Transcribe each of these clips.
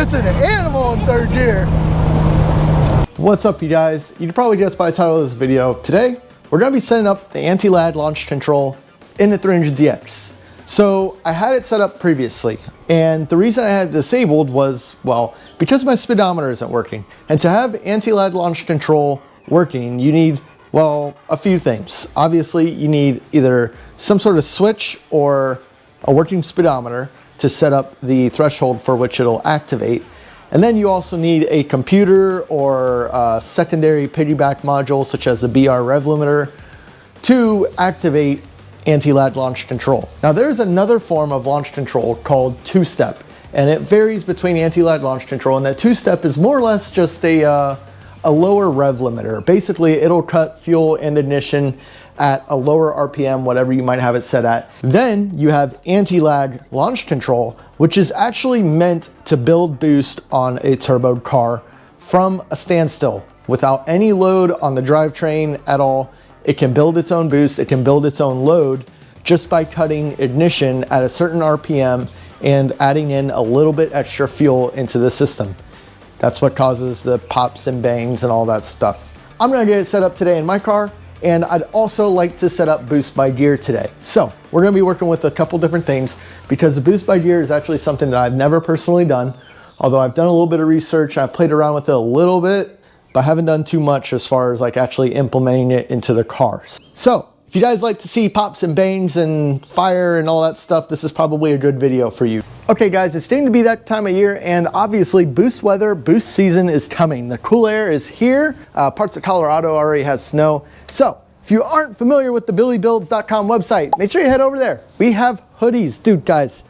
It's an animal in third gear. What's up, you guys? You can probably guess by the title of this video. Today, we're gonna be setting up the anti-lag launch control in the 300ZX. So I had it set up previously, and the reason I had it disabled was, well, because my speedometer isn't working. And to have anti-lag launch control working, you need, well, a few things. Obviously, you need either some sort of switch or a working speedometer to set up the threshold for which it'll activate. And then you also need a computer or a secondary piggyback module such as the BR rev limiter to activate anti-lag launch control. Now there's another form of launch control called two-step, and it varies between anti-lag launch control, and that two-step is more or less just a lower rev limiter. Basically, it'll cut fuel and ignition at a lower RPM, whatever you might have it set at. Then you have anti-lag launch control, which is actually meant to build boost on a turboed car from a standstill without any load on the drivetrain at all. It can build its own boost, it can build its own load just by cutting ignition at a certain RPM and adding in a little bit extra fuel into the system. That's what causes the pops and bangs and all that stuff. I'm gonna get it set up today in my car, and I'd also like to set up boost by gear today. So we're gonna be working with a couple different things because the boost by gear is actually something that I've never personally done, although I've done a little bit of research, I've played around with it a little bit, but I haven't done too much as far as like actually implementing it into the car. So if you guys like to see pops and bangs and fire and all that stuff, this is probably a good video for you. Okay guys, it's getting to be that time of year, and obviously boost weather, boost season is coming. The cool air is here. Parts of Colorado already has snow. So if you aren't familiar with the billybuilds.com website, make sure you head over there. We have hoodies. Dude, guys,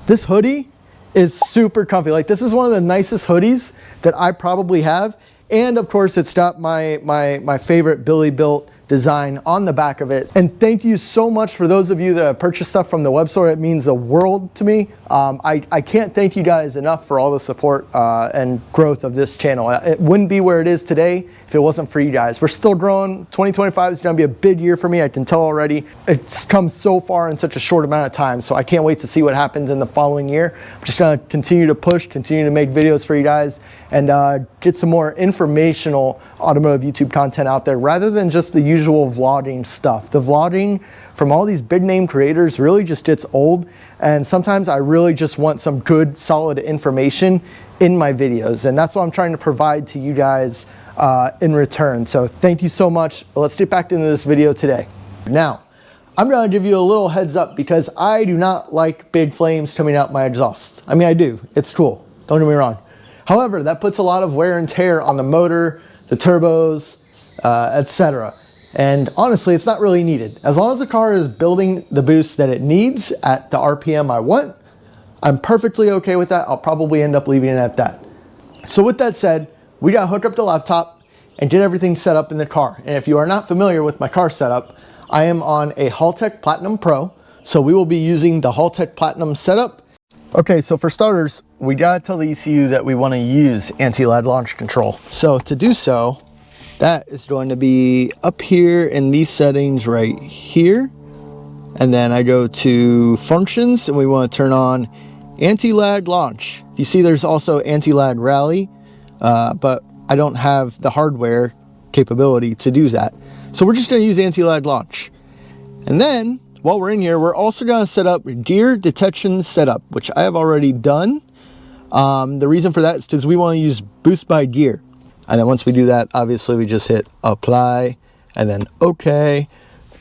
this hoodie is super comfy. Like, this is one of the nicest hoodies that I probably have. And of course, it's got my favorite Billy Built design on the back of it. And thank you so much for those of you that have purchased stuff from the web store. It means the world to me. I can't thank you guys enough for all the support and growth of this channel. It wouldn't be where it is today if it wasn't for you guys. We're still growing. 2025 is gonna be a big year for me. I can tell already. It's come so far in such a short amount of time, so I can't wait to see what happens in the following year. I'm just gonna continue to push, continue to make videos for you guys, and get some more informational automotive YouTube content out there rather than just the usual vlogging stuff. The vlogging from all these big name creators really just gets old, and sometimes I really just want some good solid information in my videos, and that's what I'm trying to provide to you guys in return. So thank you so much. Let's get back into this video today. Now, I'm gonna give you a little heads up because I do not like big flames coming out my exhaust. I mean, I do, it's cool, don't get me wrong. However, that puts a lot of wear and tear on the motor, the turbos, etc. And honestly, it's not really needed. As long as the car is building the boost that it needs at the RPM I want, I'm perfectly okay with that. I'll probably end up leaving it at that. So with that said, we gotta hook up the laptop and get everything set up in the car. And if you are not familiar with my car setup, I am on a Haltech Platinum Pro. So we will be using the Haltech Platinum setup. Okay, so for starters, we gotta tell the ECU that we wanna use anti-lag launch control. So to do so, that is going to be up here in these settings right here. And then I go to functions and we wanna turn on anti-lag launch. You see there's also anti-lag rally, but I don't have the hardware capability to do that. So we're just gonna use anti-lag launch. And then while we're in here, we're also gonna set up gear detection setup, which I have already done. The reason for that is because we wanna use boost by gear. And then once we do that, obviously we just hit apply and then okay,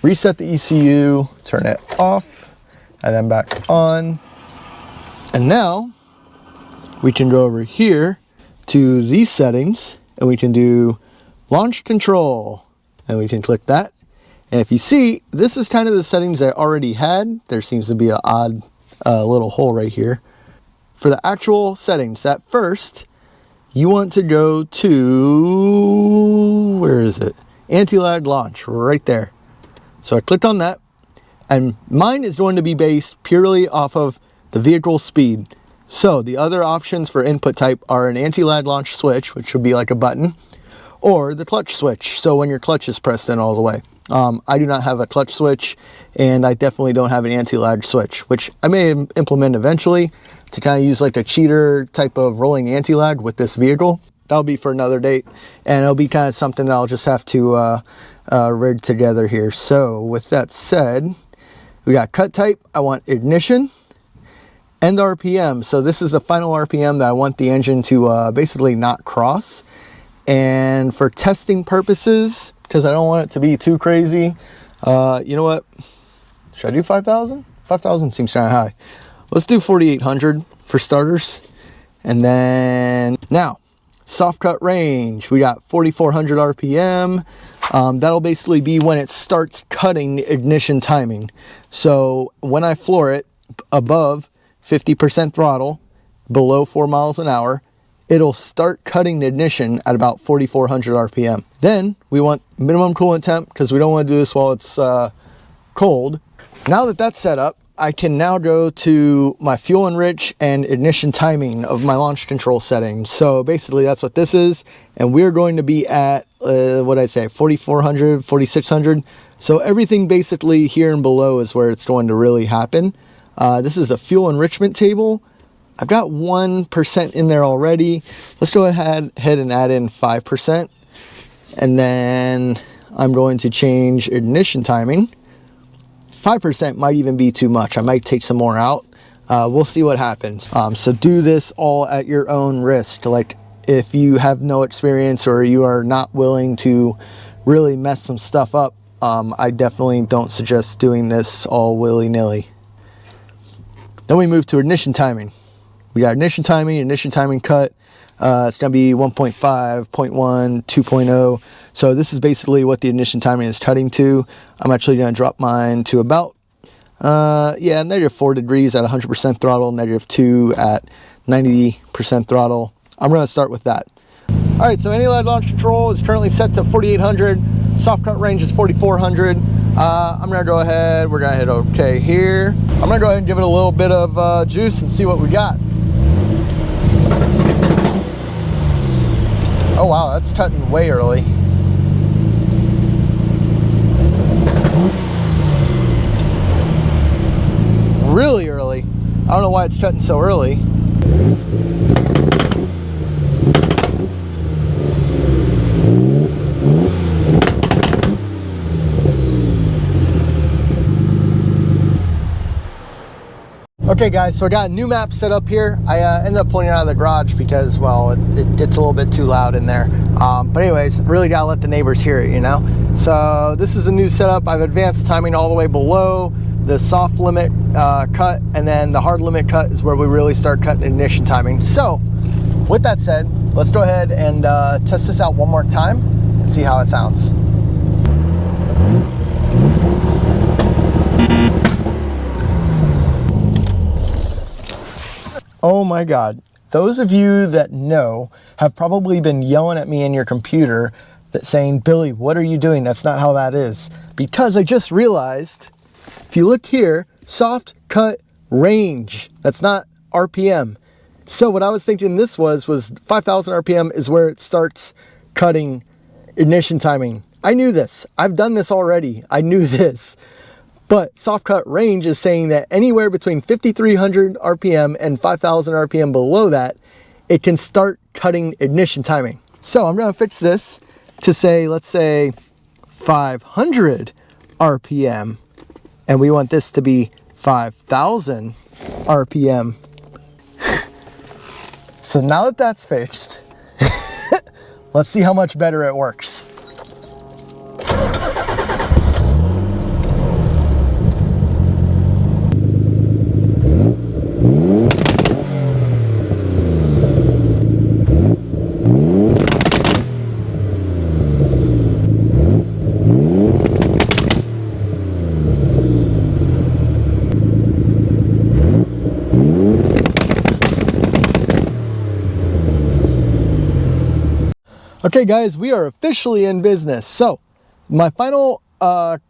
reset the ECU, turn it off, and then back on. And now we can go over here to these settings and we can do launch control, and we can click that. And if you see, this is kind of the settings I already had. There seems to be an odd little hole right here. For the actual settings, at first, you want to go to, where is it? Anti-lag launch, right there. So I clicked on that, and mine is going to be based purely off of the vehicle speed. So the other options for input type are an anti-lag launch switch, which would be like a button, or the clutch switch. So when your clutch is pressed in all the way. I do not have a clutch switch, and I definitely don't have an anti-lag switch, which I may implement eventually to kind of use like a cheater type of rolling anti-lag with this vehicle. That'll be for another date, and it'll be kind of something that I'll just have to rig together here. So with that said, we got cut type. I want ignition and RPM. So this is the final RPM that I want the engine to basically not cross. And for testing purposes, because I don't want it to be too crazy, you know what? Should I do 5,000? 5,000 seems kind of high. Let's do 4,800 for starters. And then now, soft cut range. We got 4,400 RPM. That'll basically be when it starts cutting ignition timing. So when I floor it above 50% throttle, below 4 miles an hour, it'll start cutting the ignition at about 4,400 RPM. Then we want minimum coolant temp because we don't want to do this while it's cold. Now that that's set up, I can now go to my fuel enrich and ignition timing of my launch control settings. So basically that's what this is. And we're going to be at, what did I say, 4,400, 4,600. So everything basically here and below is where it's going to really happen. This is a fuel enrichment table. I've got 1% in there already. Let's go ahead and add in 5%. And then I'm going to change ignition timing. 5% might even be too much. I might take some more out. We'll see what happens. So do this all at your own risk. Like if you have no experience or you are not willing to really mess some stuff up, I definitely don't suggest doing this all willy-nilly. Then we move to ignition timing. We got ignition timing cut. It's going to be 1.5, 0.1, 2.0. So this is basically what the ignition timing is cutting to. I'm actually going to drop mine to about, negative 4 degrees at 100% throttle, negative 2 at 90% throttle. I'm going to start with that. All right, so anti-lag launch control is currently set to 4,800. Soft cut range is 4,400. I'm going to go ahead. We're going to hit OK here. I'm going to go ahead and give it a little bit of juice and see what we got. Oh wow, that's cutting way early. Really early. I don't know why it's cutting so early. Okay guys, so I got a new map set up here. I ended up pulling it out of the garage because, well, it gets a little bit too loud in there. But anyways, really gotta let the neighbors hear it, you know? So this is the new setup. I've advanced timing all the way below the soft limit cut, and then the hard limit cut is where we really start cutting ignition timing. So with that said, let's go ahead and test this out one more time and see how it sounds. Oh my God. Those of you that know have probably been yelling at me in your computer that saying, Billy, what are you doing? That's not how that is. Because I just realized, if you look here, soft cut range, that's not RPM. So what I was thinking this was 5,000 RPM is where it starts cutting ignition timing. I knew this. I've done this already. I knew this. But soft cut range is saying that anywhere between 5,300 RPM and 5,000 RPM below that, it can start cutting ignition timing. So I'm going to fix this to say, let's say 500 RPM. And we want this to be 5,000 RPM. So now that that's fixed, let's see how much better it works. Okay guys, we are officially in business. So my final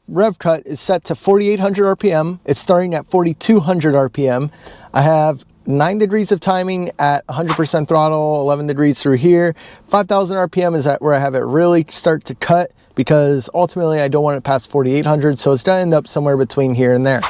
rev cut is set to 4,800 RPM. It's starting at 4,200 RPM. I have 9 degrees of timing at 100% throttle, 11 degrees through here. 5,000 RPM is where I have it really start to cut, because ultimately I don't want it past 4,800, so it's gonna end up somewhere between here and there.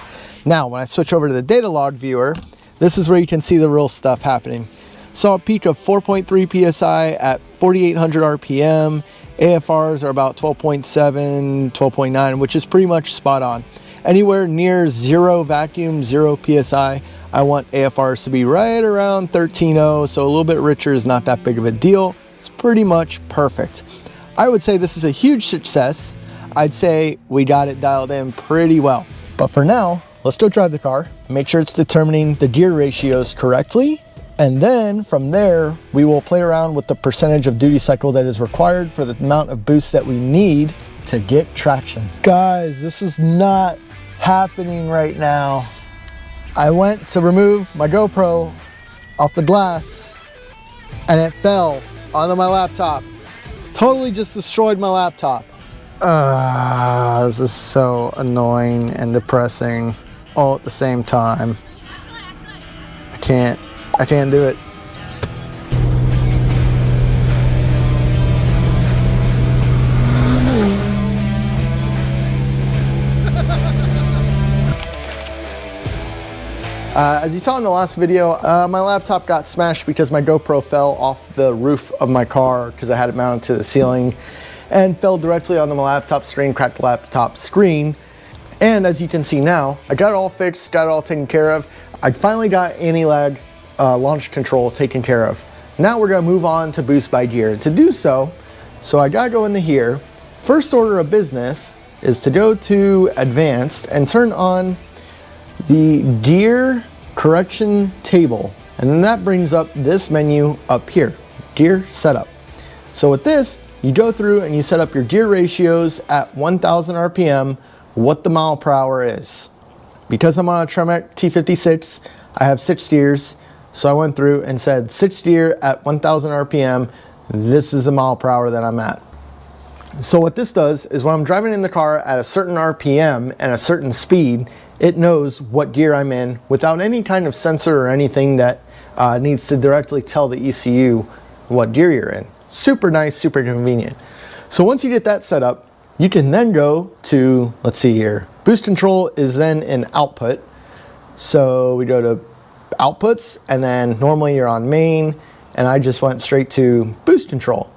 Now, when I switch over to the data log viewer, this is where you can see the real stuff happening. Saw a peak of 4.3 PSI at 4,800 RPM. AFRs are about 12.7, 12.9, which is pretty much spot on. Anywhere near zero vacuum, 0 PSI, I want AFRs to be right around 13.0, so a little bit richer is not that big of a deal. It's pretty much perfect. I would say this is a huge success. I'd say we got it dialed in pretty well. But for now, let's go drive the car, make sure it's determining the gear ratios correctly, and then from there, we will play around with the percentage of duty cycle that is required for the amount of boost that we need to get traction. Guys, this is not happening right now. I went to remove my GoPro off the glass and it fell onto my laptop. Totally just destroyed my laptop. This is so annoying and depressing all at the same time. I can't do it. As you saw in the last video, my laptop got smashed because my GoPro fell off the roof of my car because I had it mounted to the ceiling and fell directly onto my laptop screen, cracked the laptop screen. And as you can see now, I got it all fixed, got it all taken care of. I finally got anti-lag launch control taken care of. Now we're gonna move on to boost by gear. To do so I gotta go into here. First order of business is to go to advanced and turn on the gear correction table. And then that brings up this menu up here, gear setup. So with this, you go through and you set up your gear ratios at 1,000 RPM, what the mile per hour is. Because I'm on a Tremec T56, I have 6 gears. So I went through and said 6 gear at 1,000 RPM, this is the mile per hour that I'm at. So what this does is when I'm driving in the car at a certain RPM and a certain speed, it knows what gear I'm in without any kind of sensor or anything that needs to directly tell the ECU what gear you're in. Super nice, super convenient. So once you get that set up, you can then go to, let's see here, boost control is then in output. So we go to outputs, and then normally you're on main, and I just went straight to boost control.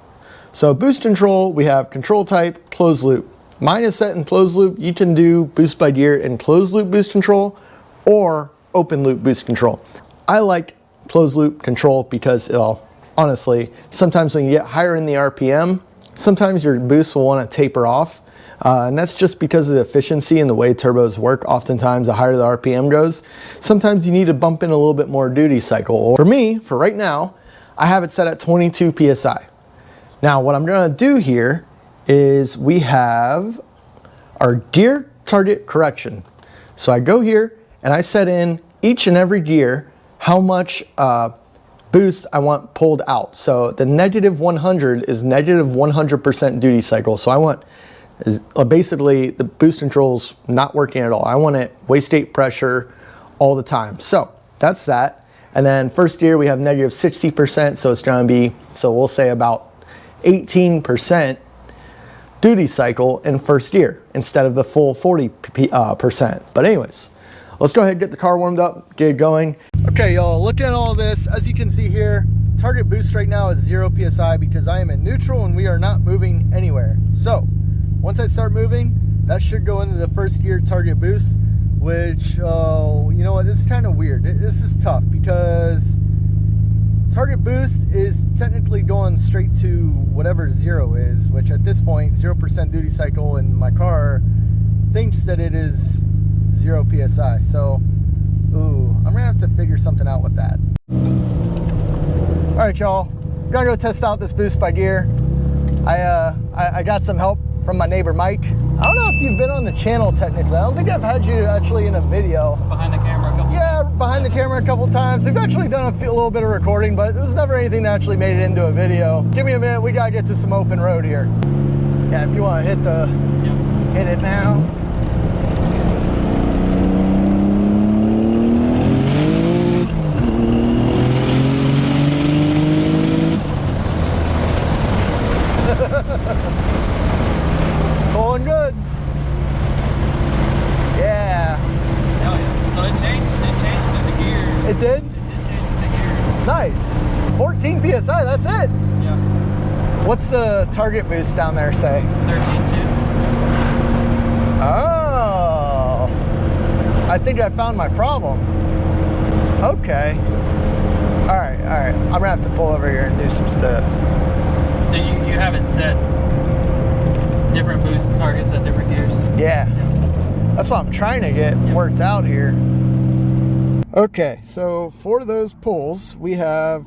So boost control, we have control type, closed loop. Mine is set in closed loop. You can do boost by gear in closed loop boost control or open loop boost control. I like closed loop control because, well, honestly, sometimes when you get higher in the RPM, sometimes your boost will want to taper off. And that's just because of the efficiency and the way turbos work. Oftentimes, the higher the RPM goes, sometimes you need to bump in a little bit more duty cycle. For me, for right now, I have it set at 22 PSI. Now, what I'm gonna do here is we have our gear target correction. So I go here and I set in each and every gear how much boost I want pulled out. So the negative 100 is negative 100% duty cycle. So I want basically the boost control's not working at all. I want it waste gate pressure all the time. So that's that. And then first gear we have negative 60%. So it's gonna be, so we'll say about 18% duty cycle in first gear instead of the full 40%. But anyways, let's go ahead and get the car warmed up, get it going. Okay, y'all, look at all this. As you can see here, target boost right now is 0 PSI because I am in neutral and we are not moving anywhere. So once I start moving, that should go into the first gear target boost, which, you know what, this is kind of weird. This is tough because target boost is technically going straight to whatever 0 is, which at this point, 0% duty cycle in my car thinks that it is 0 PSI. So, ooh, I'm gonna have to figure something out with that. All right, y'all, gonna go test out this boost by gear. I got some help from my neighbor Mike. I don't know if you've been on the channel technically. I don't think I've had you actually in a video. Behind the camera a couple times. Yeah, behind the camera a couple times. We've actually done a little bit of recording, but it was never anything that actually made it into a video. Give me a minute, we gotta get to some open road here. Yeah, if you wanna hit it now. It did? It did change the gear. Nice. 14 PSI, that's it. Yeah. What's the target boost down there say? 13.2. Oh. I think I found my problem. Okay. All right. I'm gonna have to pull over here and do some stuff. So you have it set different boost targets at different gears? Yeah. That's what I'm trying to get worked out here. Okay, so for those pulls, we have,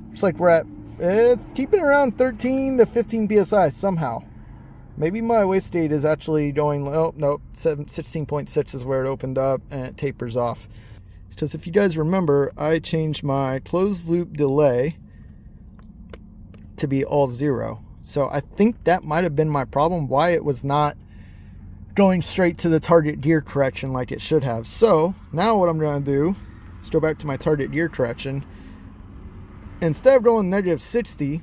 looks like we're at, it's keeping around 13 to 15 PSI somehow. Maybe my waste state is actually going, oh, nope, 16.6 is where it opened up and it tapers off. Because if you guys remember, I changed my closed loop delay to be all 0. So I think that might have been my problem, why it was not going straight to the target gear correction like it should have. So now what I'm going to do is go back to my target gear correction. Instead of going negative 60,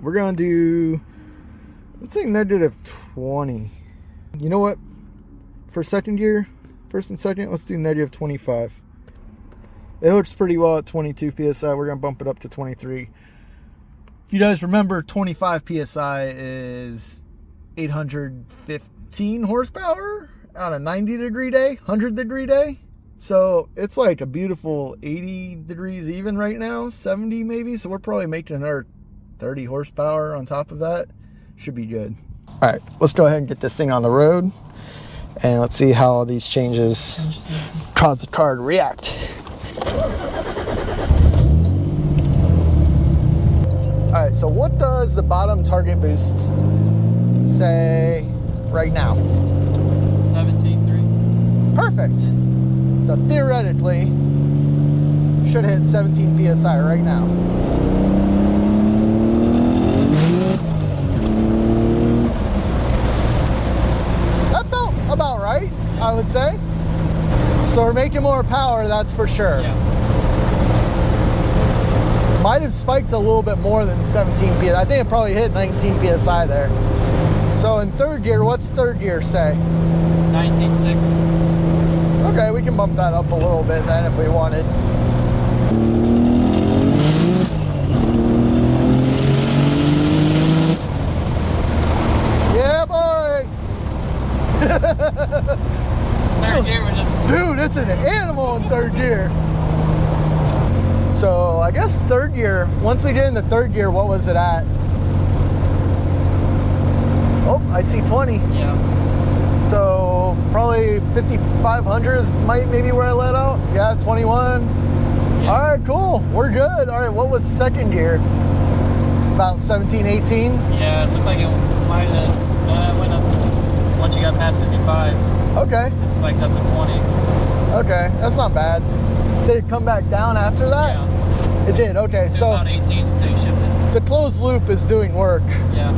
we're going to do, let's say negative 20. You know what? For second gear, first and second, let's do negative 25. It looks pretty well at 22 PSI. We're going to bump it up to 23. If you guys remember, 25 PSI is 815 horsepower on a 90-degree day, 100-degree day. So it's like a beautiful 80 degrees even right now, 70 maybe. So we're probably making another 30 horsepower on top of that. Should be good. All right, let's go ahead and get this thing on the road. And let's see how these changes cause the car to react. All right, so what does the bottom target boost say right now? 17.3. Perfect. So theoretically, should hit 17 PSI right now. That felt about right, I would say. So we're making more power, that's for sure. Yeah. Might have spiked a little bit more than 17 PSI. I think it probably hit 19 PSI there. So in third gear, what's third gear say? 19.6. Okay, we can bump that up a little bit then if we wanted. Yeah, boy! Third gear was just... Dude, it's an animal in third gear. So I guess third gear, once we get into third gear, what was it at? Oh, I see 20. Yeah. So probably 5,500 is maybe where I let out. Yeah, 21. Yeah. All right, cool. We're good. All right, what was second gear? About 17, 18? Yeah, it looked like it might have went up once you got past 55. Okay. It spiked up to 20. Okay, that's not bad. Did it come back down after that? Yeah. It did, okay. It was So about 18 until you shifted. the closed loop is doing work. Yeah.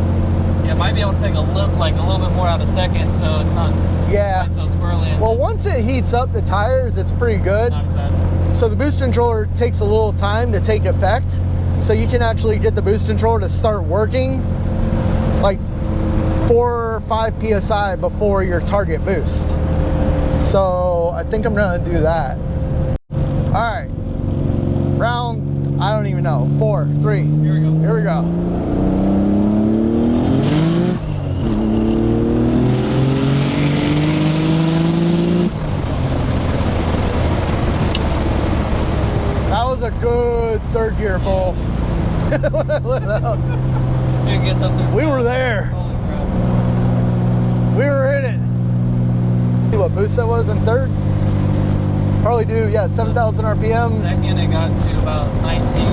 Yeah, it might be able to take a little bit more out a second, so it's not Yeah. quite so squirrely. Well, once it heats up the tires, it's pretty good. Not as bad. So the boost controller takes a little time to take effect. So you can actually get the boost controller to start working like 4 or 5 PSI before your target boost. So I think I'm gonna do that. All right, round, I don't even know, 4, 3. Here we go. Here we go. That was a good third gear pull. When I let out. It gets up there. We were there. Holy crap. We were in it. See what boost that was in third? Probably do, yeah, 7,000 RPMs. Second, it got to about 19.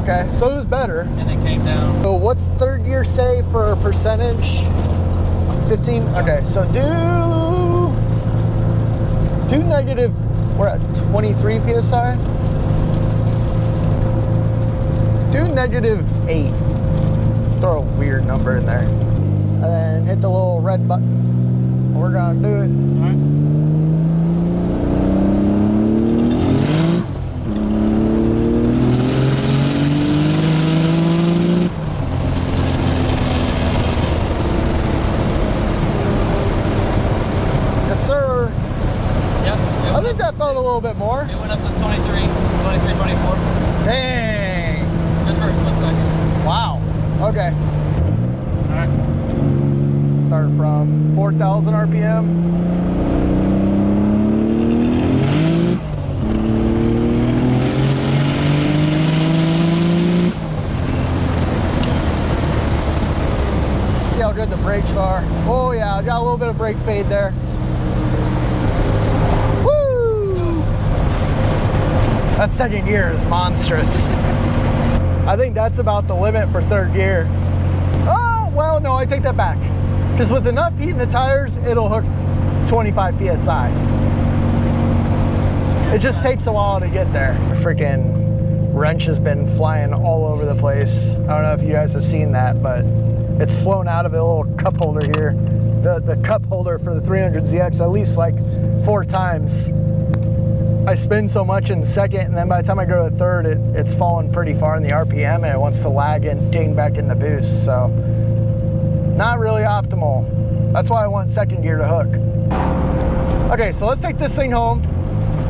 Okay, so it was better. And it came down. So what's third gear say for percentage? 15? Okay, so do negative, we're at 23 PSI. Do negative 8. Throw a weird number in there. And then hit the little red button. We're gonna do it. All right. Yes, sir. Yep. I think that felt a little bit more. It went up to 23. Okay. All right. Start from 4,000 RPM. See how good the brakes are. Oh yeah, I got a little bit of brake fade there. Woo! That second gear is monstrous. I think that's about the limit for third gear. Oh, well, no, I take that back. Because with enough heat in the tires, it'll hook 25 PSI. It just takes a while to get there. The freaking wrench has been flying all over the place. I don't know if you guys have seen that, but it's flown out of a little cup holder here. The cup holder for the 300ZX at least like 4 times. I spin so much in second, and then by the time I go to third, it's fallen pretty far in the RPM, and it wants to lag and ding back in the boost. So not really optimal. That's why I want second gear to hook. Okay, so let's take this thing home,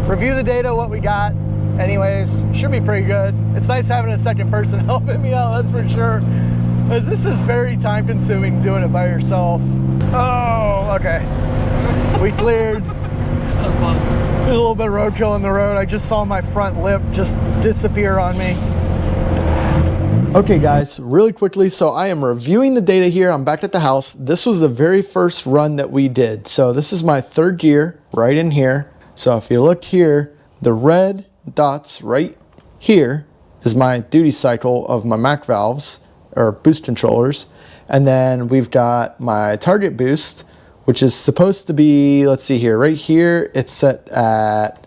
review the data, what we got. Anyways, should be pretty good. It's nice having a second person helping me out, that's for sure. Because this is very time consuming doing it by yourself. Oh, okay. We cleared. That was close. There's a little bit of roadkill in the road. I just saw my front lip just disappear on me. Okay guys, really quickly, so I am reviewing the data here. I'm back at the house. This was the very first run that we did. So this is my third gear right in here. So if you look here, the red dots right here is my duty cycle of my Mac valves or boost controllers. And then we've got my target boost, which is supposed to be, let's see here, right here, it's set at,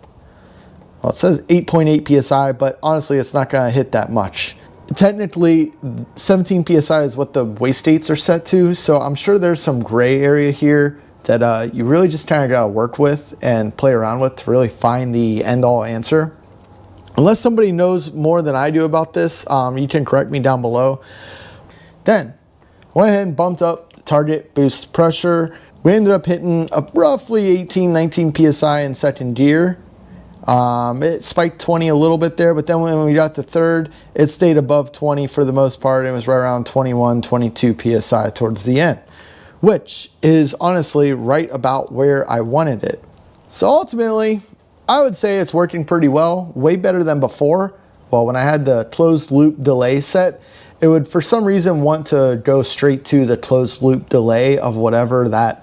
well, it says 8.8 PSI, but honestly, it's not gonna hit that much. Technically, 17 PSI is what the waste states are set to, so I'm sure there's some gray area here that you really just kind of gotta work with and play around with to really find the end-all answer. Unless somebody knows more than I do about this, you can correct me down below. Then, I went ahead and bumped up the target boost pressure. We ended up hitting roughly 18, 19 PSI in second gear. It spiked 20 a little bit there, but then when we got to third, it stayed above 20 for the most part. It was right around 21, 22 PSI towards the end, which is honestly right about where I wanted it. So ultimately, I would say it's working pretty well, way better than before. Well, when I had the closed loop delay set, it would for some reason want to go straight to the closed loop delay of whatever that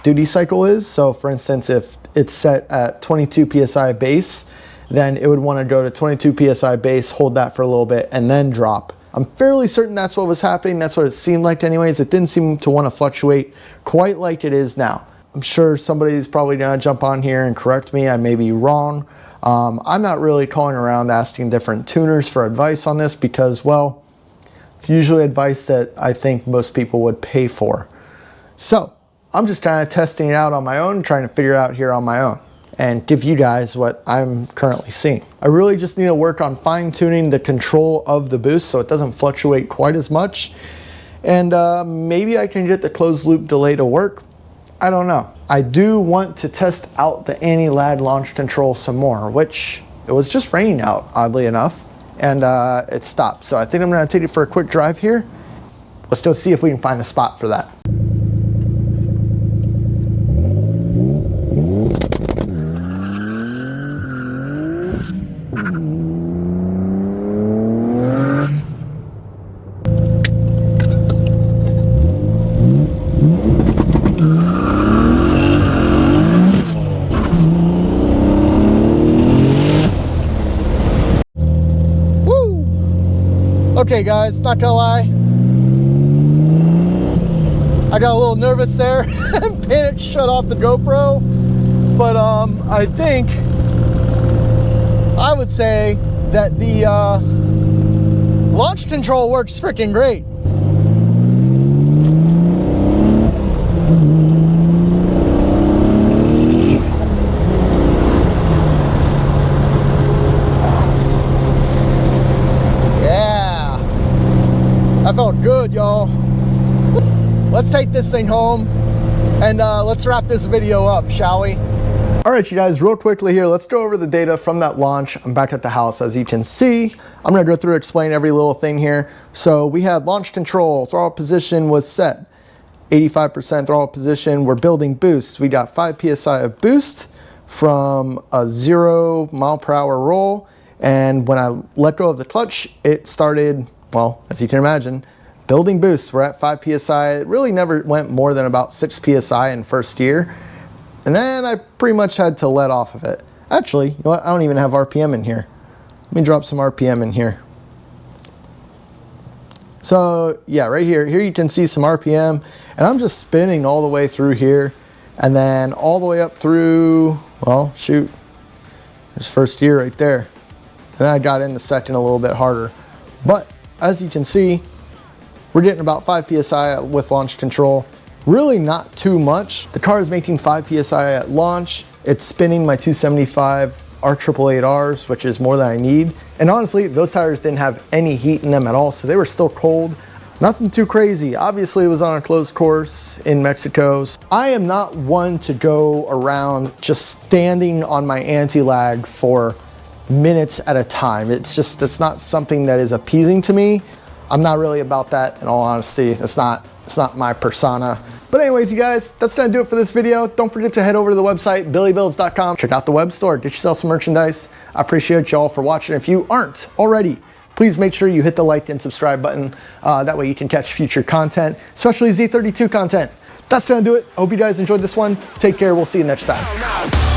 duty cycle is. So for instance, if it's set at 22 PSI base, then it would want to go to 22 PSI base, hold that for a little bit, and then drop. I'm fairly certain that's what was happening. That's what it seemed like anyways. It didn't seem to want to fluctuate quite like it is now. I'm sure somebody's probably going to jump on here and correct me. I may be wrong. I'm not really calling around asking different tuners for advice on this because, well, it's usually advice that I think most people would pay for. So I'm just kind of testing it out on my own, trying to figure it out here on my own and give you guys what I'm currently seeing. I really just need to work on fine tuning the control of the boost so it doesn't fluctuate quite as much. And maybe I can get the closed loop delay to work. I don't know. I do want to test out the anti-lag launch control some more, which it was just raining out, oddly enough, and it stopped. So I think I'm gonna take it for a quick drive here. Let's go see if we can find a spot for that. Okay guys, not gonna lie, I got a little nervous there and panic shut off the GoPro, but I think I would say that the launch control works freaking great. That felt good, y'all. Let's take this thing home and let's wrap this video up, shall we? All right, you guys, real quickly here, let's go over the data from that launch. I'm back at the house, as you can see. I'm gonna go through, explain every little thing here. So we had launch control, throttle position was set, 85% throttle position. We're building boost. We got 5 PSI of boost from a 0 mile per hour roll. And when I let go of the clutch, it started, well, as you can imagine, building boost. We're at 5 PSI. It really never went more than about 6 PSI in first year. And then I pretty much had to let off of it. Actually, you know what? I don't even have RPM in here. Let me drop some RPM in here. So yeah, right here you can see some RPM, and I'm just spinning all the way through here, and then all the way up through, well, shoot, there's first gear right there. And then I got in the second a little bit harder. But as you can see, we're getting about 5 PSI with launch control. Really not too much. The car is making 5 PSI at launch. It's spinning my 275 R888Rs, which is more than I need. And honestly, those tires didn't have any heat in them at all, so they were still cold. Nothing too crazy. Obviously, it was on a closed course in Mexico. I am not one to go around just standing on my anti-lag for minutes at a time. It's not something that is appeasing to me. I'm not really about that, in all honesty. It's not my persona. But anyways, you guys, that's gonna do it for this video. Don't forget to head over to the website, billybuilds.com. Check out the web store, get yourself some merchandise. I appreciate y'all for watching. If you aren't already, please make sure you hit the like and subscribe button. That way you can catch future content, especially Z32 content. That's gonna do it. I hope you guys enjoyed this one. Take care, we'll see you next time.